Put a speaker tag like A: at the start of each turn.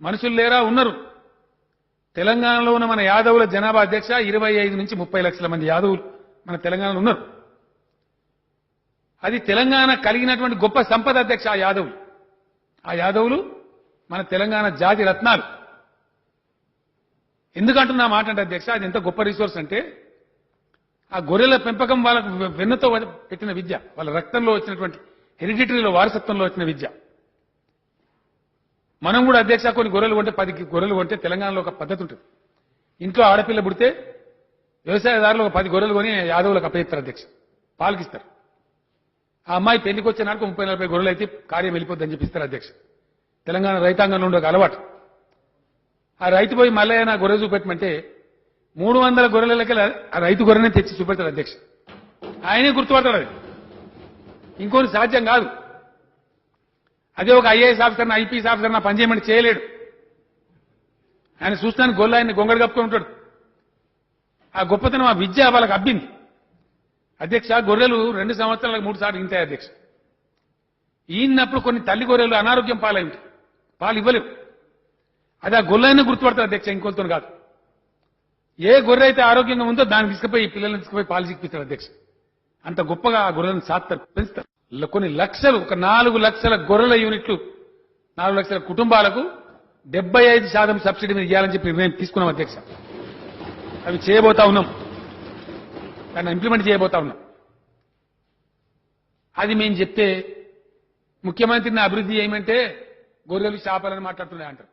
A: మనుషులు లేరా ఉన్నారు. తెలంగాణలో ఉన్న మన యాదవుల జనాభా అధ్యక్ష 25 నుంచి 30 లక్షల మంది యాదవులు మన తెలంగాణలో ఉన్నారు. అది తెలంగాణ కలిగినటువంటి గొప్ప సంపద అధ్యక్ష. ఆ యాదవులు మన తెలంగాణ జాతి రత్నాలు. ఎందుకంటున్నా మాట అంటే అధ్యక్ష, అది ఎంత గొప్ప రిసోర్స్ అంటే ఆ గొర్రెల పెంపకం వాళ్ళకు వెన్నతో పెట్టిన విద్య, వాళ్ళ రక్తంలో వచ్చినటువంటి హెరిడిటరీలో వారసత్వంలో వచ్చిన విద్య. మనం కూడా అధ్యక్ష కొన్ని గొర్రెలు కొంటే 10 గొర్రెలు కొంటే తెలంగాణలో ఒక పద్ధతి ఉంటుంది. ఇంట్లో ఆడపిల్ల పుడితే వ్యవసాయదారులు ఒక 10 గొర్రెలు కొని యాదవులకు అప్పగిస్తారు అధ్యక్ష, పాలకిస్తారు. ఆ అమ్మాయి పెళ్లికి వచ్చే నాటికి 30-40 గొర్రెలు అయితే కార్యం వెళ్ళిపోద్దని చెప్పిస్తారు అధ్యక్ష. తెలంగాణ రైతాంగంలో ఉండే ఒక అలవాటు. ఆ రైతు పోయి మళ్ళీ నా గొర్రె చూపెట్టమంటే 300 గొర్రెలకి ఆ రైతు గొర్రెనే తెచ్చి చూపెడతాడు అధ్యక్ష. ఆయనే గుర్తుపడతాడు. అది ఇంకోటి సాధ్యం కాదు. అదే ఒక ఐఏఎస్ ఆఫీసర్ ఐపీఎస్ ఆఫీసర్ నా పనిచేయమని చేయలేడు. ఆయన చూస్తాను గొల్ల ఆయన్ని గొంగడు కప్పుకొని ఉంటాడు. ఆ గొప్పతనం ఆ విద్య వాళ్ళకి అబ్బింది అధ్యక్ష. గొర్రెలు 2 సంవత్సరాలకు 3 సార్లు ఇంటాయి అధ్యక్ష. ఈయనప్పుడు కొన్ని తల్లి గొర్రెలు అనారోగ్యం పాలైంది, పాలు ఇవ్వలేవు. అది ఆ గొర్రెని గుర్తుపడతారు అధ్యక్ష, ఇంకొంత కాదు. ఏ గొర్రె అయితే ఆరోగ్యంగా ఉందో దాన్ని తీసుకుపోయి పిల్లల్ని తీసుకుపోయి పాలు చిక్కిస్తారు అధ్యక్ష. అంత గొప్పగా ఆ గొర్రెలను సాత్తారు, పెంచుతారు. కొన్ని లక్షలు, ఒక 4 లక్షల గొర్రెల యూనిట్లు, 4 లక్షల కుటుంబాలకు 75% సబ్సిడీ మీద ఇవ్వాలని చెప్పి నిర్ణయం తీసుకున్నాం అధ్యక్ష. అవి చేయబోతా ఉన్నాం, దాన్ని ఇంప్లిమెంట్ చేయబోతా ఉన్నాం. అది మేము చెప్తే ముఖ్యమంత్రిని అభివృద్ధి చేయమంటే గొర్రెలు చేపలని మాట్లాడుతున్నాయి అంటారు.